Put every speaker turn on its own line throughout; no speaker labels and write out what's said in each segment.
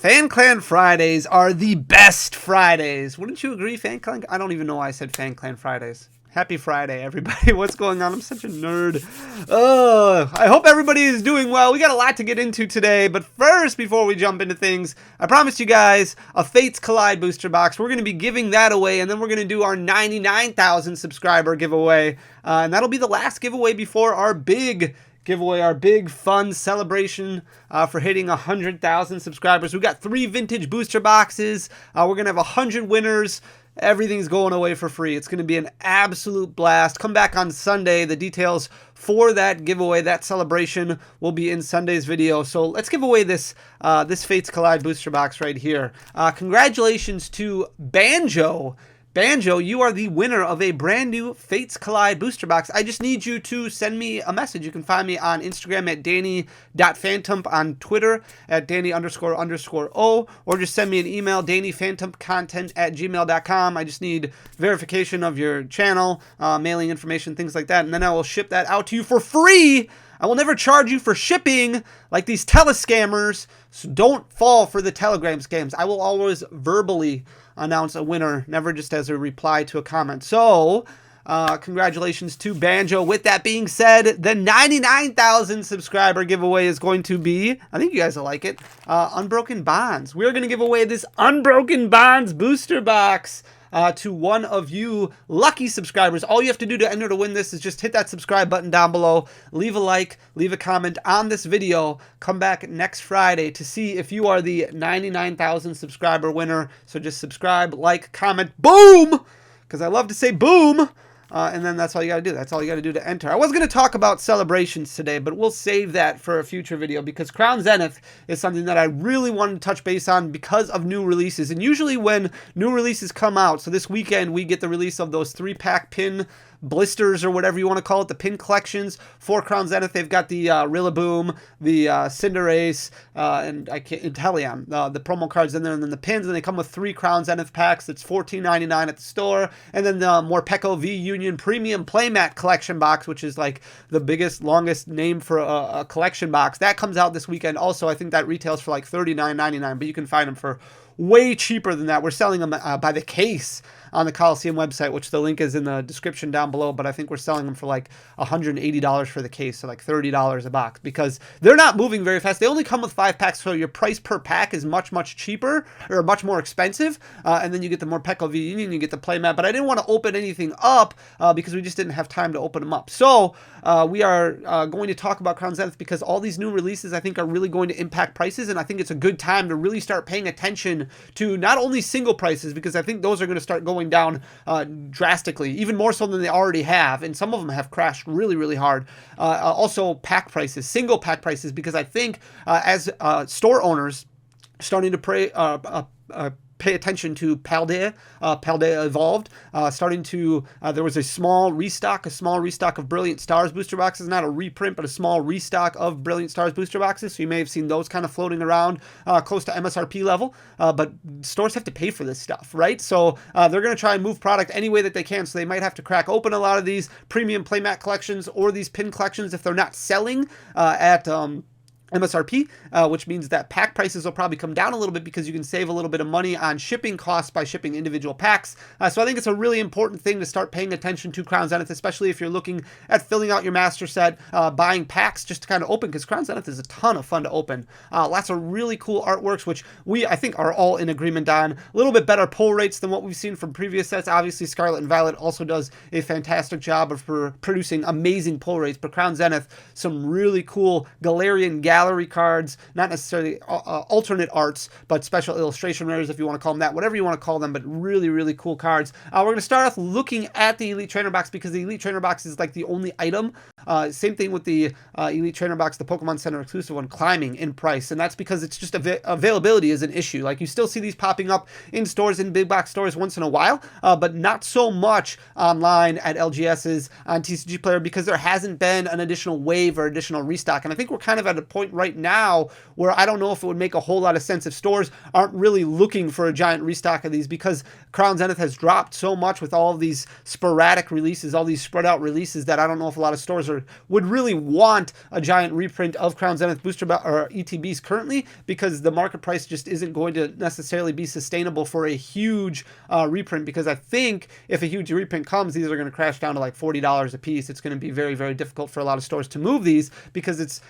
Fan Clan Fridays are the best Fridays. Wouldn't you agree, Fan Clan? I don't even know why I said Fan Clan Fridays. Happy Friday, everybody. What's going on? I'm such a nerd. I hope everybody is doing well. We got a lot to get into today, but first, before we jump into things, I promised you guys a Fates Collide booster box. We're going to be giving that away, and then we're going to do our 99,000 subscriber giveaway, and that'll be the last giveaway before our big giveaway, our big fun celebration for hitting 100,000 subscribers. We got 3 vintage booster boxes. We're going to have 100 winners. Everything's going away for free. It's going to be an absolute blast. Come back on Sunday. The details for that giveaway, that celebration, will be in Sunday's video. So let's give away this Fates Collide booster box right here. Congratulations to Banjo. Banjo, you are the winner of a brand new Fates Collide booster box. I just need you to send me a message. You can find me on Instagram at danny.phantump, on Twitter at danny__o, or just send me an email, dannyphantumpcontent@gmail.com. I just need verification of your channel, mailing information, things like that, and then I will ship that out to you for free. I will never charge you for shipping like these telescammers, so don't fall for the Telegram scams. I will always verbally announce a winner, never just as a reply to a comment. So, congratulations to Banjo. With that being said, the 99,000 subscriber giveaway is going to be, I think you guys will like it, Unbroken Bonds. We're going to give away this Unbroken Bonds booster box to one of you lucky subscribers. All you have to do to enter to win this is just hit that subscribe button down below, leave a like, leave a comment on this video, come back next Friday to see if you are the 99,000 subscriber winner. So just subscribe, like, comment, boom, because I love to say boom. And then that's all you got to do. That's all you got to do to enter. I was going to talk about celebrations today, but we'll save that for a future video because Crown Zenith is something that I really wanted to touch base on because of new releases. And usually when new releases come out, so this weekend we get the release of those 3-pack pin blisters or whatever you want to call it, the pin collections for Crown Zenith. They've got the Rillaboom, the Cinderace, and Inteleon, the promo cards in there, and then the pins, and they come with 3 Crown Zenith packs. It's $14.99 at the store, and then the Morpeko V Union Premium Playmat collection box, which is like the biggest, longest name for a collection box. That comes out this weekend. Also, I think that retails for like $39.99, but you can find them for way cheaper than that. We're selling them by the case on the Coliseum website, which the link is in the description down below, but I think we're selling them for like $180 for the case, so like $30 a box, because they're not moving very fast. They only come with 5 packs, so your price per pack is much, much cheaper, or much more expensive, and then you get the Morpeko V Union, you get the Playmat, but I didn't want to open anything up because we just didn't have time to open them up. So we are going to talk about Crown Zenith because all these new releases I think are really going to impact prices, and I think it's a good time to really start paying attention to not only single prices, because I think those are going to start going down drastically, even more so than they already have, and some of them have crashed really, really hard. Also pack prices, single pack prices, because I think as store owners starting to pay attention to Paldea Evolved, starting to, there was a small restock of Brilliant Stars booster boxes, not a reprint, but a small restock of Brilliant Stars booster boxes, so you may have seen those kind of floating around close to MSRP level, but stores have to pay for this stuff, right? So they're going to try and move product any way that they can, so they might have to crack open a lot of these premium playmat collections or these pin collections if they're not selling at MSRP, which means that pack prices will probably come down a little bit because you can save a little bit of money on shipping costs by shipping individual packs. So I think it's a really important thing to start paying attention to Crown Zenith, especially if you're looking at filling out your master set, buying packs just to kind of open, because Crown Zenith is a ton of fun to open. Lots of really cool artworks, which I think are all in agreement on. A little bit better pull rates than what we've seen from previous sets. Obviously, Scarlet and Violet also does a fantastic job of producing amazing pull rates, but Crown Zenith, some really cool Galarian gallery cards, not necessarily alternate arts, but special illustration rares, if you want to call them that, whatever you want to call them, but really, really cool cards. We're going to start off looking at the Elite Trainer box because the Elite Trainer box is like the only item. Same thing with the Elite Trainer box, the Pokemon Center exclusive one, climbing in price, and that's because it's just availability is an issue. Like, you still see these popping up in stores, in big box stores once in a while, but not so much online at LGS's on TCG Player, because there hasn't been an additional wave or additional restock, and I think we're kind of at a point point right now where I don't know if it would make a whole lot of sense if stores aren't really looking for a giant restock of these, because Crown Zenith has dropped so much with all of these sporadic releases, all these spread out releases, that I don't know if a lot of stores would really want a giant reprint of Crown Zenith booster or ETBs currently, because the market price just isn't going to necessarily be sustainable for a huge reprint. Because I think if a huge reprint comes, these are going to crash down to like $40 a piece. It's going to be very, very difficult for a lot of stores to move these, because it's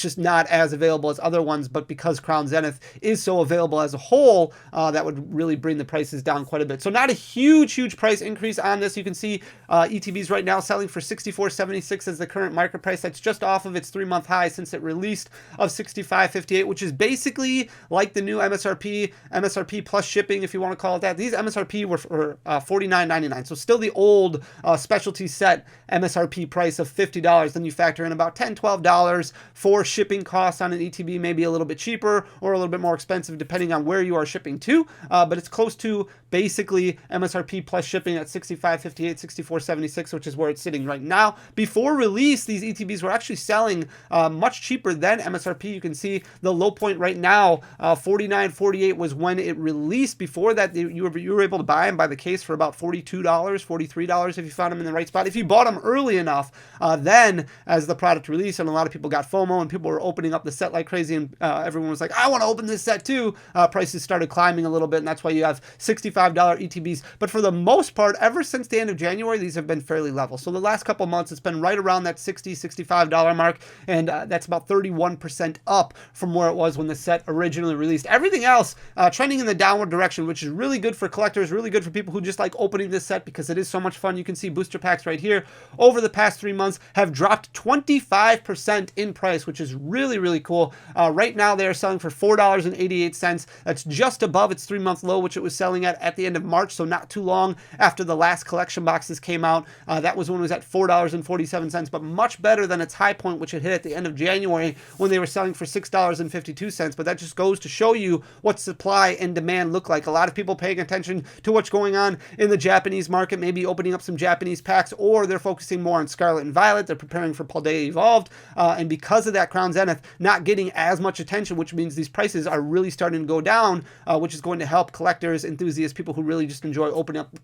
just not as available as other ones. But because Crown Zenith is so available as a whole, that would really bring the prices down quite a bit. So not a huge price increase on this. You can see ETBs right now selling for $64.76 as the current market price. That's just off of its 3-month high since it released of $65.58, which is basically like the new MSRP plus shipping, if you want to call it that. These MSRP were for $49.99, so still the old specialty set MSRP price of $50. Then you factor in about $10, $12 for shipping costs on an ETB, maybe a little bit cheaper or a little bit more expensive depending on where you are shipping to, but it's close to basically MSRP plus shipping at $65.58, $64.76, which is where it's sitting right now. Before release, these ETBs were actually selling much cheaper than MSRP. You can see the low point right now, $49.48 was when it released. Before that, you were able to buy them by the case for about $42, $43 if you found them in the right spot. If you bought them early enough, then as the product released, and a lot of people got FOMO and people were opening up the set like crazy, and everyone was like, I want to open this set too, prices started climbing a little bit, and that's why you have $65 ETBs. But for the most part, ever since the end of January, these have been fairly level. So the last couple months, it's been right around that $60, $65 mark, and that's about 31% up from where it was when the set originally released. Everything else trending in the downward direction, which is really good for collectors, really good for people who just like opening this set because it is so much fun. You can see booster packs right here over the past 3 months have dropped 25% in price, which is really cool. Right now they are selling for $4.88. That's just above its 3-month low, which it was selling at the end of March, so not too long after the last collection boxes came out. That was when it was at $4.47, but much better than its high point, which it hit at the end of January when they were selling for $6.52. But that just goes to show you what supply and demand look like. A lot of people paying attention to what's going on in the Japanese market, maybe opening up some Japanese packs, or they're focusing more on Scarlet and Violet. They're preparing for Paldea Evolved, and because of that, Crown Zenith not getting as much attention, which means these prices are really starting to go down, which is going to help collectors, enthusiasts, people who really just enjoy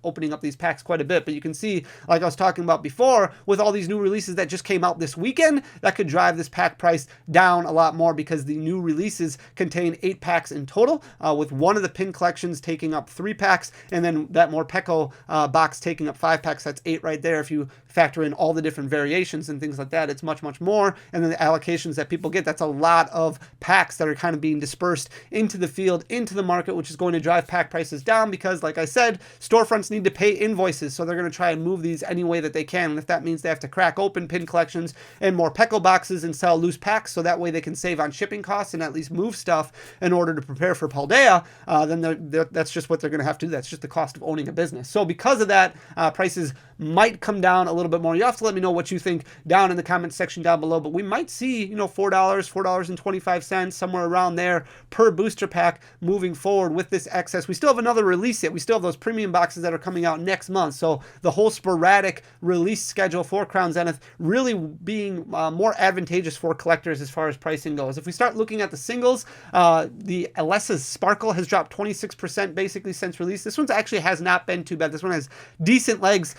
opening up these packs quite a bit. But you can see, like I was talking about before, with all these new releases that just came out this weekend, that could drive this pack price down a lot more, because the new releases contain 8 packs in total, with one of the pin collections taking up 3 packs, and then that Morpeko box taking up 5 packs. That's 8 right there. If you factor in all the different variations and things like that, it's much more. And then the allocations that people get, that's a lot of packs that are kind of being dispersed into the field, into the market, which is going to drive pack prices down, because like I said, storefronts need to pay invoices, so they're going to try and move these any way that they can. And if that means they have to crack open pin collections and Morpeko boxes and sell loose packs, so that way they can save on shipping costs and at least move stuff in order to prepare for Paldea, then that's just what they're going to have to do. That's just the cost of owning a business. So because of that, prices might come down a little bit more. You have to let me know what you think down in the comments section down below, but we might see, $4.25, somewhere around there per booster pack moving forward with this excess. We still have another release yet. We still have those premium boxes that are coming out next month. So the whole sporadic release schedule for Crown Zenith really being more advantageous for collectors as far as pricing goes. If we start looking at the singles, the Alessa's Sparkle has dropped 26% basically since release. This one actually has not been too bad. This one has decent legs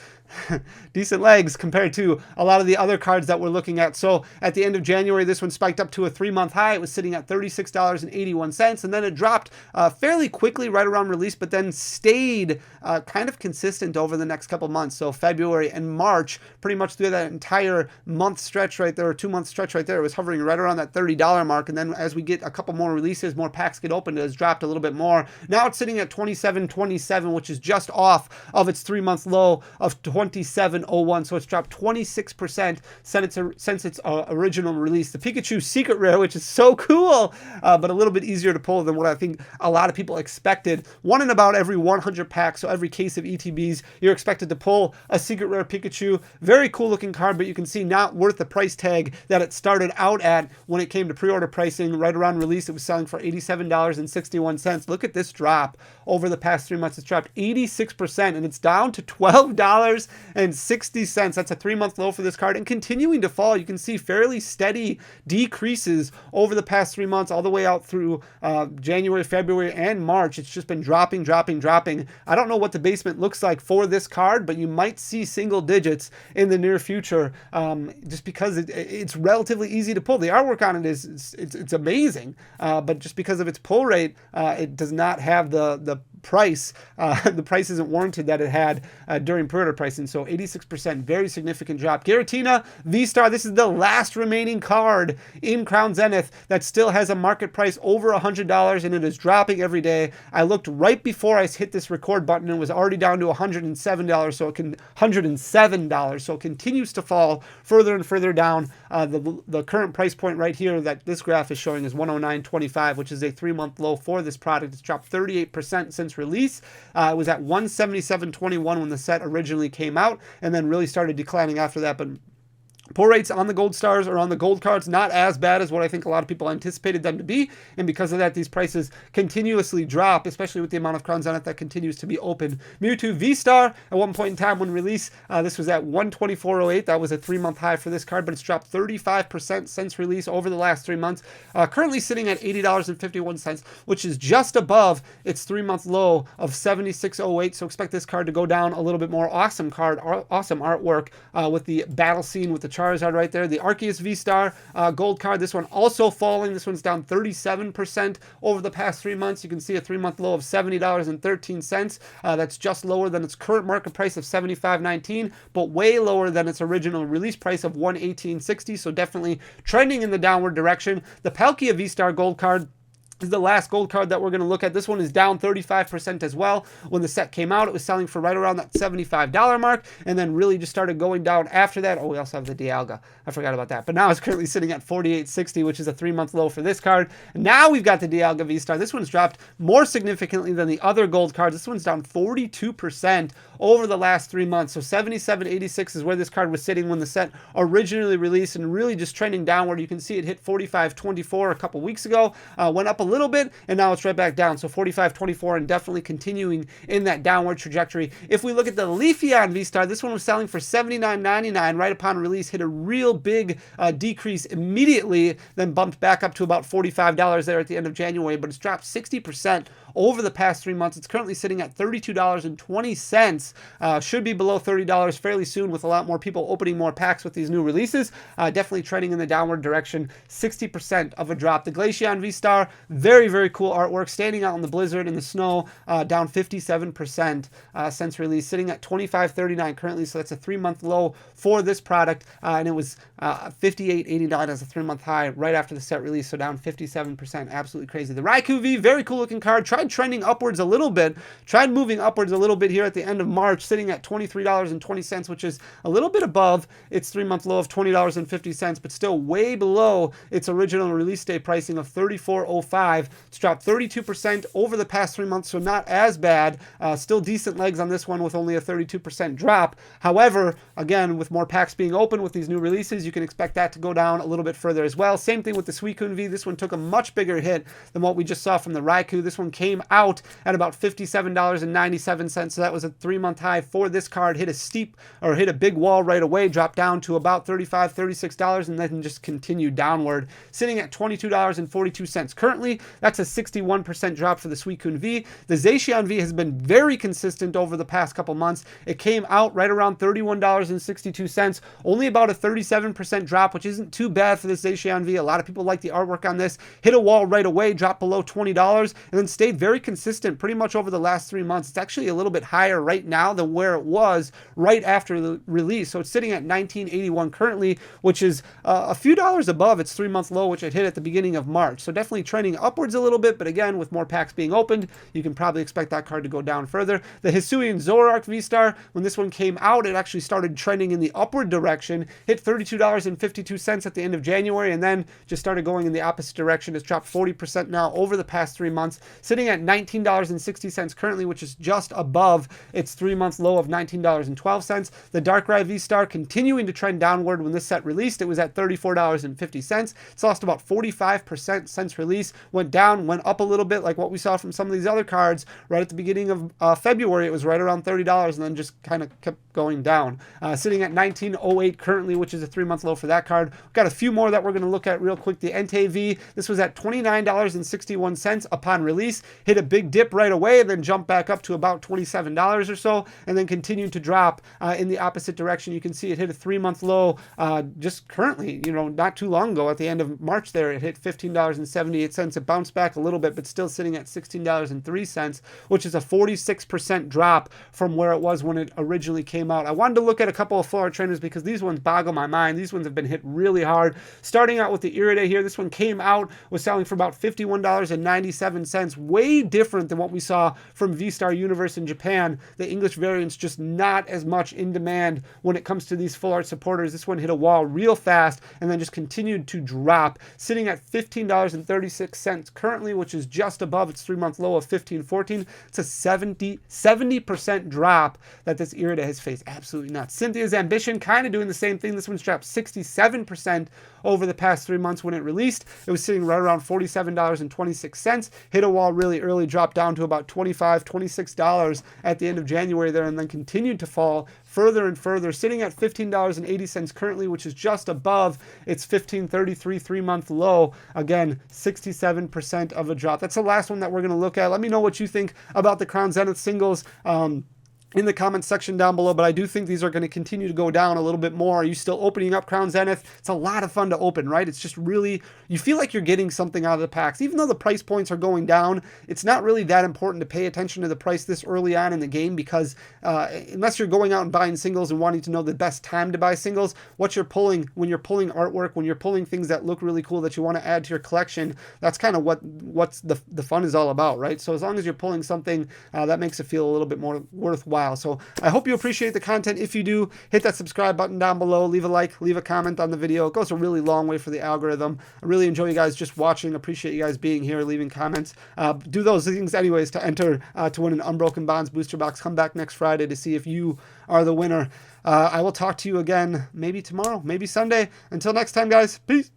compared to a lot of the other cards that we're looking at. So at the end of January, this one spiked up to a 3-month high. It was sitting at $36.81, and then it dropped fairly quickly right around release, but then stayed kind of consistent over the next couple months. So February and March, pretty much through that entire month stretch right there, or 2-month stretch right there, it was hovering right around that $30 mark. And then as we get a couple more releases, more packs get opened, it has dropped a little bit more. Now it's sitting at $27.27, which is just off of its 3-month low of $27.01, so it's dropped 26% since its original release. The Pikachu Secret Rare, which is so cool, but a little bit easier to pull than what I think a lot of people expected. One in about every 100 packs, so every case of ETBs, you're expected to pull a Secret Rare Pikachu. Very cool looking card, but you can see not worth the price tag that it started out at when it came to pre-order pricing. Right around release, it was selling for $87.61. Look at this drop over the past 3 months. It's dropped 86%, and it's down to $12.60. That's a 3-month low for this card, and continuing to fall. You can see fairly steady decreases over the past 3 months, all the way out through January, February, and March. It's just been dropping. I don't know what the basement looks like for this card, but you might see single digits in the near future, just because it's relatively easy to pull. The artwork on it it's amazing, but just because of its pull rate, it does not have the price. The price isn't warranted that it had during pre-order pricing. So 86%, very significant drop. Giratina V-Star, this is the last remaining card in Crown Zenith that still has a market price over $100, and it is dropping every day. I looked right before I hit this record button and was already down to $107, so $107, so it continues to fall further and further down. The current price point right here that this graph is showing is $109.25, which is a 3-month low for this product. It's dropped 38% since release. It was at $177.21 when the set originally came out, and then really started declining after that. But pull rates on the gold stars or on the gold cards, not as bad as what I think a lot of people anticipated them to be. And because of that, these prices continuously drop, especially with the amount of Crown Zenith that continues to be open. Mewtwo V-Star, at one point in time when release, this was at $124.08. That was a 3-month high for this card, but it's dropped 35% since release over the last 3 months. Currently sitting at $80.51, which is just above its 3-month low of $76.08. So expect this card to go down a little bit more. Awesome card, awesome artwork with the battle scene with the Charizard right there. The Arceus V-Star gold card, this one also falling. This one's down 37% over the past 3 months. You can see a 3-month low of $70.13. That's just lower than its current market price of $75.19, but way lower than its original release price of $118.60. So definitely trending in the downward direction. The Palkia V-Star gold card is the last gold card that we're going to look at. This one is down 35% as well. When the set came out, it was selling for right around that $75 mark, and then really just started going down after that. Oh, we also have the Dialga. I forgot about that. But now it's currently sitting at $48.60, which is a 3-month low for this card. And now we've got the Dialga V-Star. This one's dropped more significantly than the other gold cards. This one's down 42% over the last 3 months. So $77.86 is where this card was sitting when the set originally released, and really just trending downward. You can see it hit $45.24 a couple weeks ago, went up a little bit, and now it's right back down. So $45.24, and definitely continuing in that downward trajectory. If we look at the Leafeon V-Star, this one was selling for $79.99 right upon release, hit a real big decrease immediately, then bumped back up to about $45 there at the end of January, but it's dropped 60% over the past 3 months. It's currently sitting at $32.20. Should be below $30 fairly soon, with a lot more people opening more packs with these new releases. Definitely trending in the downward direction. 60% of a drop. The Glaceon V-Star, very, very cool artwork, standing out in the blizzard and the snow, down 57% since release, sitting at $25.39 currently. So that's a 3-month low for this product, and it was $58.89 as a 3-month high right after the set release. So down 57%. Absolutely crazy. The Raikou V, very cool looking card. Tried trending upwards a little bit, tried moving upwards a little bit here at the end of March, sitting at $23.20, which is a little bit above its 3-month low of $20.50, but still way below its original release day pricing of $34.05. It's dropped 32% over the past 3 months, so not as bad. Still decent legs on this one with only a 32% drop. However, again, with more packs being open with these new releases, you can expect that to go down a little bit further as well. Same thing with the Suicune V. This one took a much bigger hit than what we just saw from the Raikou. This one came out at about $57.97, so that was a 3-month high for this card. Hit a big wall right away, dropped down to about $35, $36, and then just continued downward, sitting at $22.42. Currently, that's a 61% drop for the Suicune V. The Zacian V has been very consistent over the past couple months. It came out right around $31.62, only about a 37% drop, which isn't too bad for the Zacian V. A lot of people like the artwork on this. Hit a wall right away, dropped below $20, and then stayed very consistent pretty much over the last 3 months. It's actually a little bit higher right now than where it was right after the release. So it's sitting at $19.81 currently, which is a few dollars above its 3-month low, which it hit at the beginning of March. So definitely trending upwards a little bit, but again, with more packs being opened, you can probably expect that card to go down further. The Hisuian Zoroark V-Star, when this one came out, it actually started trending in the upward direction, hit $32.52 at the end of January, and then just started going in the opposite direction. It's dropped 40% now over the past 3 months, sitting at $19.60 currently, which is just above its 3-month low of $19.12. The Darkrai V-Star continuing to trend downward. When this set released, it was at $34.50. It's lost about 45% since release, went down, went up a little bit like what we saw from some of these other cards. Right at the beginning of February, it was right around $30 and then just kind of kept going down. Sitting at 1908 currently, which is a 3-month low for that card. We've got a few more that we're going to look at real quick. The NTV, this was at $29.61 upon release, hit a big dip right away and then jumped back up to about $27 or so, and then continued to drop in the opposite direction. You can see it hit a 3-month low just currently, not too long ago at the end of March there. It hit $15.78. It bounced back a little bit, but still sitting at $16.03, which is a 46% drop from where it was when it originally came out. I wanted to look at a couple of full art trainers because these ones boggle my mind. These ones have been hit really hard. Starting out with the Irida here, this one came out, was selling for about $51.97, way different than what we saw from V-Star Universe in Japan. The English variant's just not as much in demand when it comes to these full art supporters. This one hit a wall real fast and then just continued to drop, sitting at $15.36 currently, which is just above its 3-month low of $15.14. It's a 70% drop that this Irida has faced. Absolutely nuts. Cynthia's Ambition kind of doing the same thing. This one's dropped 67% over the past 3 months when it released. It was sitting right around $47.26, hit a wall really early, dropped down to about $25, $26 at the end of January there, and then continued to fall further and further, sitting at $15.80 currently, which is just above its $15.33 3-month low. Again, 67% of a drop. That's the last one that we're going to look at. Let me know what you think about the Crown Zenith singles in the comments section down below, but I do think these are going to continue to go down a little bit more. Are you still opening up Crown Zenith? It's a lot of fun to open, right? It's just really, you feel like you're getting something out of the packs. Even though the price points are going down, it's not really that important to pay attention to the price this early on in the game because unless you're going out and buying singles and wanting to know the best time to buy singles, what you're pulling, when you're pulling artwork, when you're pulling things that look really cool that you want to add to your collection, that's kind of what's the fun is all about, right? So as long as you're pulling something that makes it feel a little bit more worthwhile. So I hope you appreciate the content. If you do, hit that subscribe button down below, leave a like, leave a comment on the video. It goes a really long way for the algorithm. I really enjoy you guys just watching. Appreciate you guys being here, leaving comments. Do those things anyways to enter to win an Unbroken Bonds booster box. Come back next Friday to see if you are the winner. I will talk to you again maybe tomorrow, maybe Sunday. Until next time, guys. Peace.